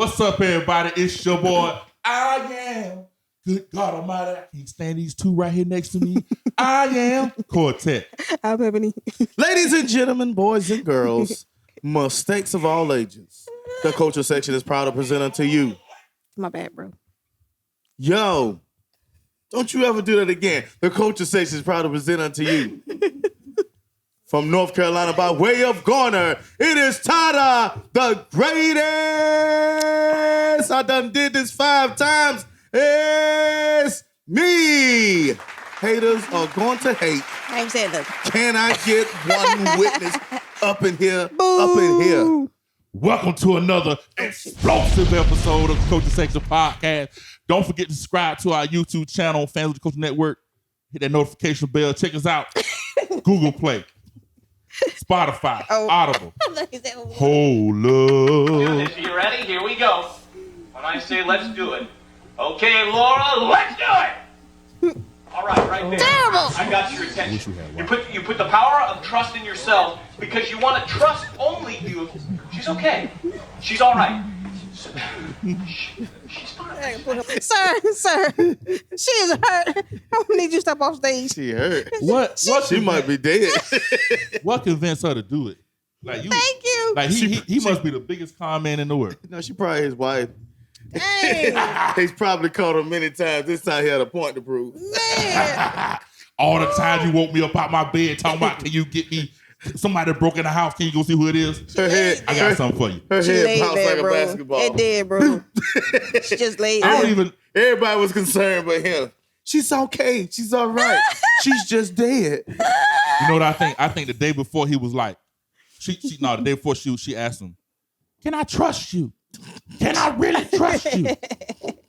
What's up, everybody? It's your boy. I am. Good God Almighty, I can't stand these two right here next to me. I am Quartet. I'm Ebony. Ladies and gentlemen, boys and girls, mistakes of all ages. The culture section is proud to present unto you. My bad, bro. Yo, don't you ever do that again. The culture section is proud to present unto you. From North Carolina by way of Garner, it is Tada, the greatest. I done did this 5 times. It's me. Haters are going to hate. I ain't said that. Can I get one witness up in here? Boo. Up in here. Welcome to another explosive episode of the Culture Section Podcast. Don't forget to subscribe to our YouTube channel, Fans of the Culture Network. Hit that notification bell. Check us out. Google Play, Spotify, Audible. Hold up. Are you ready? Here we go. When I say let's do it. Okay, Laura, let's do it! All right there. Terrible. I got your attention. You put the power of trust in yourself because you want to trust only you. She's okay. She's all right. She's fine. Sir, she is hurt. I need you to step off stage. She hurt. What She might be dead. What convinced her to do it? Like you. Thank you. Like he must be the biggest con man in the world. No, she probably his wife. Dang. He's probably called her many times. This time he had a point to prove. Man. All the time you woke me up out my bed talking about, can you get me somebody broke in the house? Can you go see who it is? Her head, I got something for you. her She head laid bounced there, like a bro. basketball. It did, bro. She just laid I there. don't even. Everybody was concerned but him. She's okay. She's all right. She's just dead. You know what I think? I think the day before he was like, the day before she asked him, can I trust you? Can I really trust you?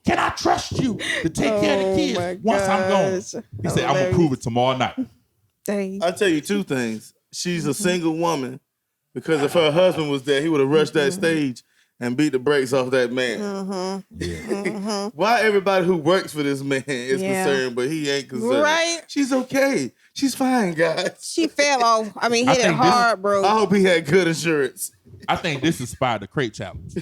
Can I trust you to take care of the kids once I'm gone? He said, I'm going to prove it tomorrow night. Dang. I'll tell you 2 things. She's a single woman because if her husband was there, he would have rushed that stage and beat the brakes off that man. Why everybody who works for this man is concerned, but he ain't concerned. Right. She's okay. She's fine, guys. She fell off. I mean, hit it think this- hard, bro. I hope he had good insurance. I think this inspired the crate challenge.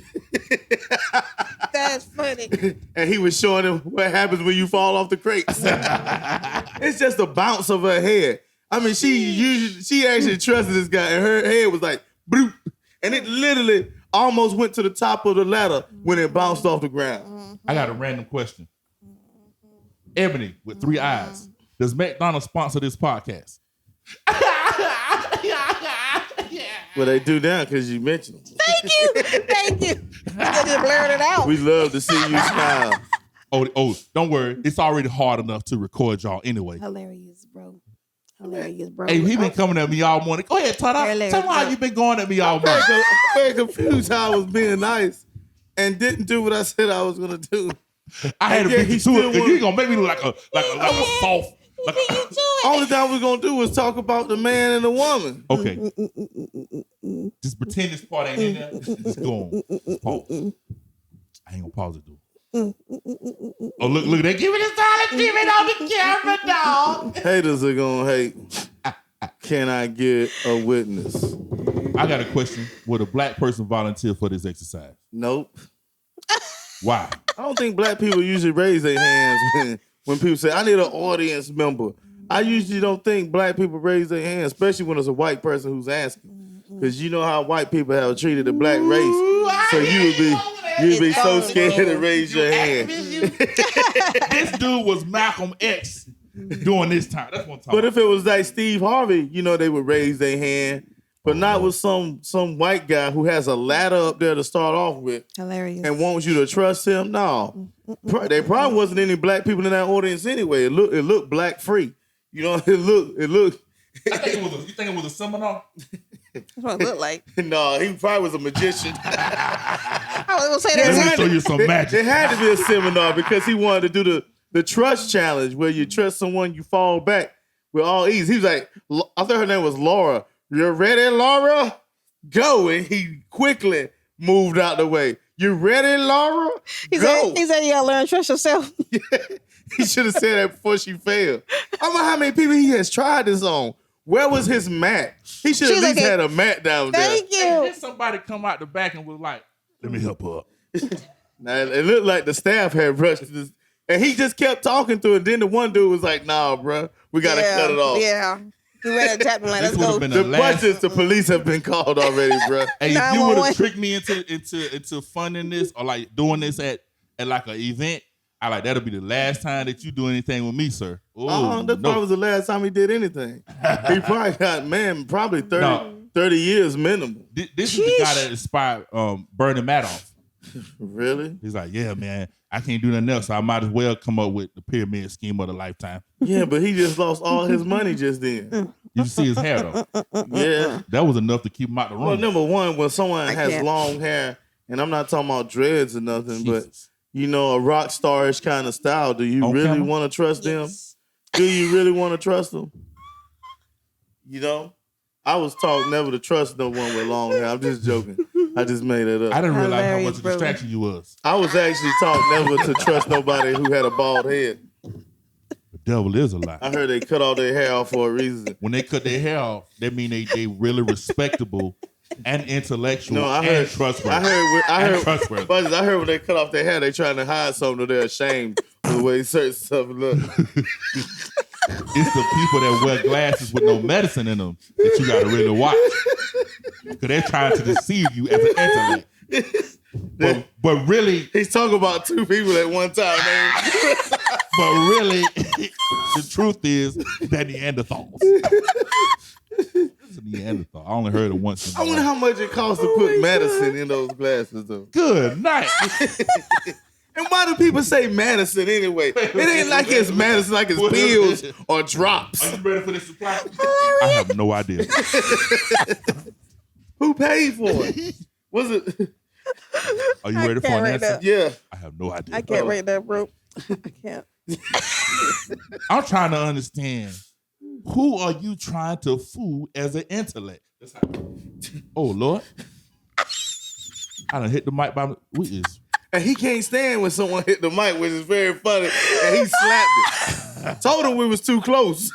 That's funny. And he was showing him what happens when you fall off the crates. It's just the bounce of her head. I mean, she actually trusted this guy, and her head was like, bloop, and it literally almost went to the top of the ladder when it bounced off the ground. I got a random question. Ebony with 3 eyes. Does McDonald's sponsor this podcast? Well, they do now because you mentioned them. Thank you. I just blurred it out. We love to see you smile. Oh, don't worry. It's already hard enough to record y'all anyway. Hilarious, bro. Hilarious, bro. Hey, he been coming at me all morning. Go ahead, Todd. Hilarious, Tell me how bro. you been going at me all morning. I'm very confused how I was being nice and didn't do what I said I was going to do. I had to Yeah, beat he you to still it because wanna- you gonna make me look like a soft. Like Only thing I was going to do was talk about the man and the woman. okay. Just pretend this part ain't in there. Just go on. Just pause. I ain't gonna pause it, dude. Oh, look at that. Give me the silent treatment on the camera, dog. Haters are going to hate. Can I get a witness? I got a question. Would a black person volunteer for this exercise? Nope. Why? I don't think black people usually raise their hands when people say, I need an audience member. I usually don't think black people raise their hands, especially when it's a white person who's asking. Because you know how white people have treated the black race. So you'd be so scared to raise your hand. This dude was Malcolm X during this time. That's what I'm talking But if it was like Steve Harvey, they would raise their hand. But not with some white guy who has a ladder up there to start off with Hilarious. and wants you to trust him. No. There probably wasn't any black people in that audience anyway. It looked black free. It looked. I think it was. You think it was a seminar? That's what it looked like. No, he probably was a magician. I was going to say Let me that. show you some It magic. had to be a seminar because he wanted to do the trust challenge where you trust someone, you fall back with all ease. He was like, I thought her name was Laura. You ready, Laura? Go. And he quickly moved out the way. You ready, Laura? He Go. said you got to learn to trust yourself. He should have said that before she failed. I don't know how many people he has tried this on. Where was his mat? He should have at least had a mat down there. Thank And you. then somebody come out the back and was like, let me help her up. Now, it looked like the staff had rushed this, and he just kept talking to it. Then the one dude was like, "Nah, bro, we gotta cut it off." Yeah. He ran to tap him like, This let's would've go. been The last- questions, the police have been called already, bro. Hey, if you would 911. have tricked me into funding this or like doing this at like an event, I like that'll be the last time that you do anything with me, sir. Ooh, That probably was the last time he did anything. He probably got, probably 30, No. 30 years minimum. This is the guy that inspired Bernie Madoff. Really? He's like, yeah, man, I can't do nothing else, so I might as well come up with the pyramid scheme of the lifetime. Yeah, but he just lost all his money just then. You see his hair though. Yeah. That was enough to keep him out the room. Well, number one, when someone I has can't. long hair, and I'm not talking about dreads or nothing, but Jesus. you know, a rock starish kind of style, do you On really camera? want to trust them? Yes. Do you really want to trust them? You know? I was taught never to trust no one with long hair. I'm just joking. I just made it up. I didn't realize how Hilarious, much of a bro. distraction you was. I was actually taught never to trust nobody who had a bald head. The devil is a lie. I heard they cut all their hair off for a reason. When they cut their hair off, that mean they really respectable and intellectual No, I and heard. trustworthy. I And heard. trustworthy. But I heard when they cut off their hair, they trying to hide something. Or they're ashamed of the way certain stuff look. It's the people that wear glasses with no medicine in them that you gotta really watch. Because they're trying to deceive you as an intellect. But really, He's talking about two people at one time, man. the truth is that Neanderthals. It's a Neanderthal. I only heard it once in I my wonder life. how much it costs to put medicine in those glasses, though. Good night. And why do people say medicine anyway? It ain't like it's medicine, like it's pills or drops. Are you ready for this supply? I have no idea. Who paid for it? Was it? Are you ready for an can't right answer? now. Yeah. I have no idea. I can't rate that, bro. I can't. I'm trying to understand. Who are you trying to fool as an intellect? That's how. Oh Lord! I done hit the mic by. We is. And he can't stand when someone hit the mic, which is very funny. And he slapped it. Told him we was too close.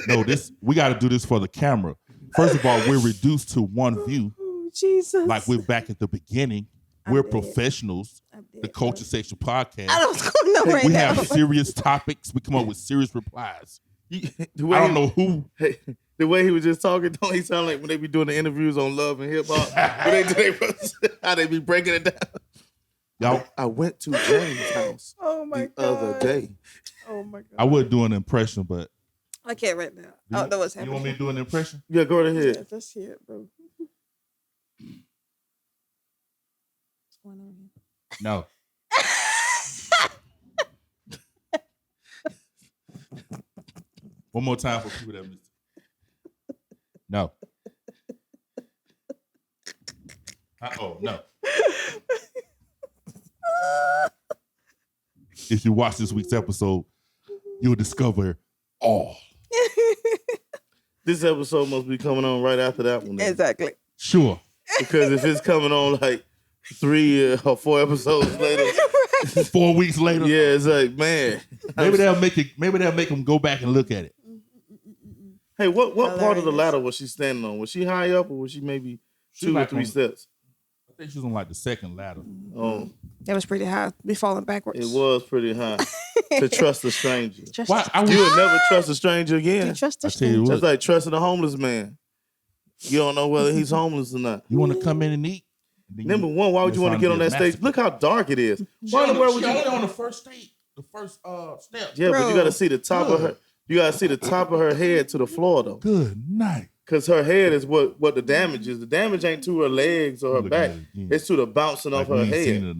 No, this we got to do this for the camera. First of all, we're reduced to one view, Oh, Jesus. like we're back at the beginning. We're professionals. I'm The dead, Culture Section podcast. I don't go nowhere We now. have serious topics. We come up with serious replies. The I way don't know who. The way he was just talking, don't he sound like when they be doing the interviews on Love and Hip Hop? How they be breaking it down. Y'all, I went to James' house Oh my the God. other day. Oh my God. I would do an impression, but I can't right now. I don't know what's you happening. want me to do an impression? Yeah, go ahead. Yeah, let's hear it, bro. What's going on here? No. One more time for people that missed it. No. Oh, no. If you watch this week's episode, you'll discover all. This episode must be coming on right after that one. then. Exactly. Sure. Because if it's coming on like 3 or 4 episodes later, 4 weeks later, yeah, it's like, man. maybe they'll make it. Maybe they'll make them go back and look at it. Hey, what part of the Hilarious. ladder was she standing on? Was she high up or was she maybe She 2 or like 3 on- steps? I think she was on like the second ladder. Oh, That was pretty high. We falling backwards. it was pretty high. To trust a stranger. Trust Why? I You was, would never trust a stranger again. Trust I the tell you Just what. like trusting a homeless man. You don't know whether he's homeless or not. You want to come in and eat? And then Number one, why would you want to get on that stage? Look how dark it is. Why in the world would She you? only on the first stage, the first step. Yeah, but you Bro. got to see the top of her. You got to see the top of her head to the floor though, Good night. because her head is what the damage is. The damage ain't to her legs or her Look back. at it again. It's to the bouncing Like off we her ain't seen head. it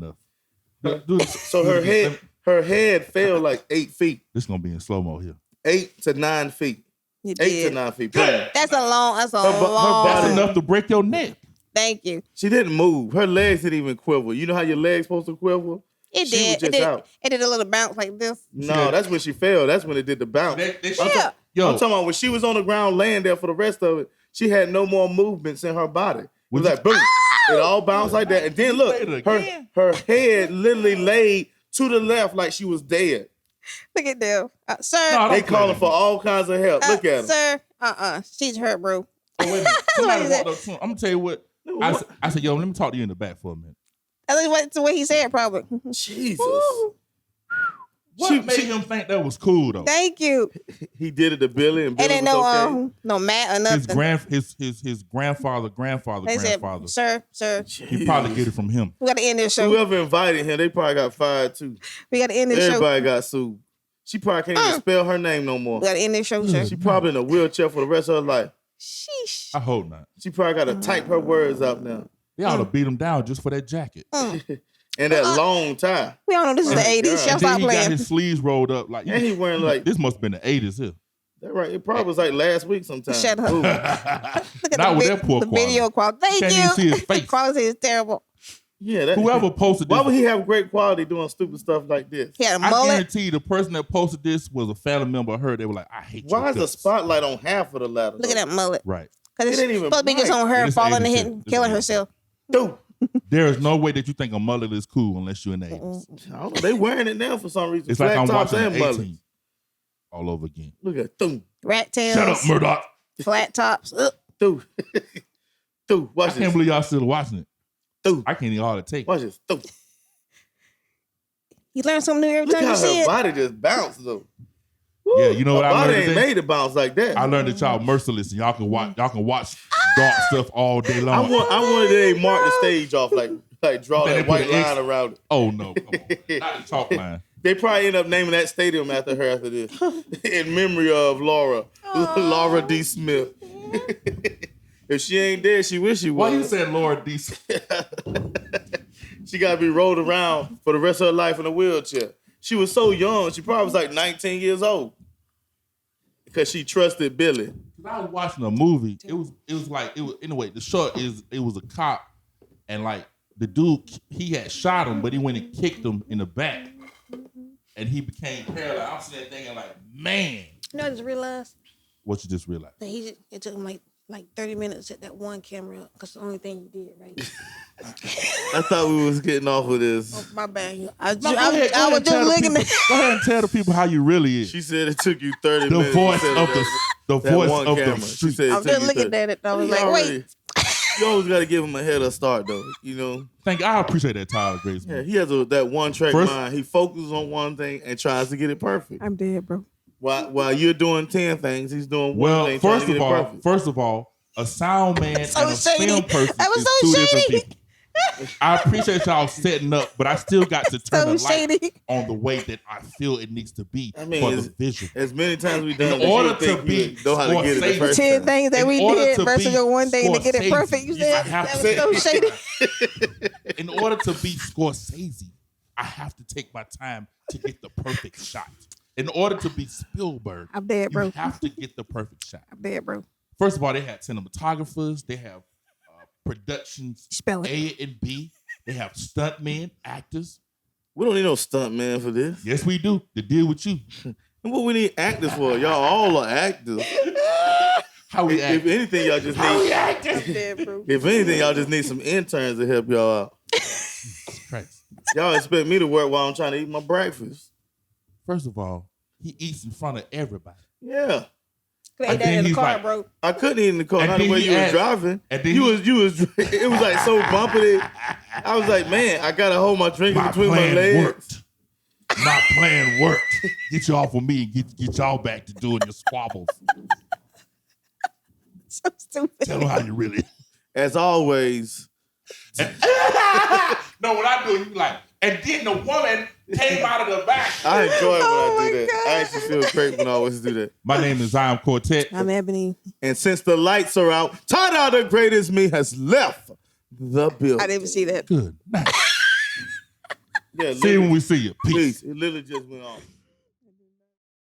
enough. So her head fell like 8 feet, This gonna be in slow mo here. 8 to 9 feet, You 8 to did. 9 feet. Boom. That's a long. That's a Her long. That's body- enough to break your neck. Thank you. She didn't move. Her legs didn't even quiver. You know how your legs supposed to quiver? It She was did. just It did. out. It did a little bounce like this. No, that's when she fell. That's when it did the bounce. Yeah. Yo, I'm talking about when she was on the ground laying there for the rest of it, she had no more movements in her body. It was Would like boom. It all bounced like that. And then look, Say it her again. head literally laid to the left like she was dead. Look at them. Sir. No, They don't calling play for all kinds of help. Look at her. Sir. She's hurt, bro. Oh, wait a minute. Somebody What is walked up to him. I'm gonna tell you what. I said, yo, let me talk to you in the back for a minute. At least that's the way he said, probably. Jesus. What made him think that was cool though? Thank you. He did it to Billy, and Billy And then was okay. no Matt or nothing. His grandfather, They said, sir, he probably get it from him. we got to end this show. Whoever invited him, they probably got fired too. We got to end this show. Everybody got sued. She probably can't even spell her name no more. We got to end this show, sir. She probably in a wheelchair for the rest of her life. Sheesh. I hope not. She probably got to type her words out now. They ought to beat him down just for that jacket. And that long tie. We all know this is the 80s. Y'all And then stop he got playing. his sleeves rolled up like. And he wearing like, This must have been the 80s here. that right. It probably was like last week sometime. Shut up. Ooh. Look at Not the, with that poor the quality. video quality. Thank Can't you. even see his face. The quality is terrible. Yeah, that, Whoever posted why this, would he have great quality doing stupid stuff like this? He had a I mullet. guarantee you the person that posted this was a family member of her. They were like, I hate you. Why is the spotlight on half of the ladder? Look at that mullet. Right. Because it's It ain't even supposed to be just bright. on her It's falling and 82. hitting, It's killing 82. herself. Dude, There is no way that you think a mullet is cool unless you're in the 80s. I don't know. They wearing it now for some reason. It's like Flat I'm tops watching and the mullets. 18 all over again. Look at dude, Rat tails. Shut up, Murdoch. Flat tops. Ugh. dude, dude. I Watch can't this, believe y'all still watching it. dude. I can't even hardly take it. Watch this, dude. You learn something new every Look time how you see her it. body just bounced though. Yeah, you know what Her I body learned ain't today? made to bounce like that. I learned that y'all merciless and y'all can watch dark stuff all day I long. wanted they mark the stage off like draw Then they that put white an X. line around it. Oh no, come on. Not the chalk line. They probably end up naming that stadium after her after this, in memory of Laura, Laura D. Smith. If she ain't dead, she wish she Why was. you said Lord D? She got to be rolled around for the rest of her life in a wheelchair. She was so young. She probably was like 19 years old because she trusted Billy. I was watching a movie. It was anyway. The short is it was a cop, and like the dude he had shot him, but he went and kicked him in the back, and he became paralyzed. I'm sitting there thinking like, man, You know, I just realized what you just realized? that it took him like 30 minutes to set that one camera up because the only thing you did, right? I thought we was getting off of this. Oh, my bad. I No, go ahead was and tell just the looking people- at Go ahead and tell the people how you really is. She said it took you 30 The minutes. voice to set of it the up. the That voice one of camera. the She street. said it I'm took just you looking 30. at it. I was You like, already- wait. You always got to give him a head of start, though. You know, Thank I appreciate that, Tyler Grace. yeah, Man. he has that one track First- mind. He focuses on one thing and tries to get it perfect. I'm dead, bro. While you're doing 10 things, he's doing one Well, thing. trying to first get of it all, perfect. a sound man So and a shady. film person That was is so two shady. different people. I appreciate y'all setting up, but I still got to turn So the light shady. on the way that I feel it needs to be I mean, for it's- the visual. As many times we done, In order you think to be you know how to get it the Scorsese. first 10 time. things that In we order did to versus be your one thing to get it Scorsese, perfect. You I said have that to was so shady. In order to be Scorsese, I have to take my time to get the perfect shot. In order to be Spielberg, I'm dead, bro. you have to get the perfect shot. I'm dead, bro. First of all, they had cinematographers, they have productions Spell it. A and B, they have stuntmen, actors. We don't need no stunt man for this. Yes, we do. To deal with you. And what we need actors for? Y'all all are actors. How we If act. anything, y'all just need. I'm dead, bro. If anything, y'all just need some interns to help y'all out. Christ. Y'all expect me to work while I'm trying to eat my breakfast. First of all, he eats in front of everybody. Yeah. Could have then that in the he's car, like- bro. I couldn't eat in the car. And Not the then way he you was asked- driving. and then You he- was. It was like so bumpy. I was like, man, I gotta hold my drink in My between my plan legs. worked. My plan worked. Get you off of me and get y'all back to doing your squabbles. So stupid. Tell them how you really. As always, No, what I do, you like, and then the woman came out of the back. I enjoy it when Oh I do my that. God. I actually feel great when I always do that. My name is Zion Quartet. I'm Ebony. And since the lights are out, Tada the Greatest Me has left the building. I didn't even see that. Good night. Yeah, See you when we see you. Peace. Peace. It literally just went off.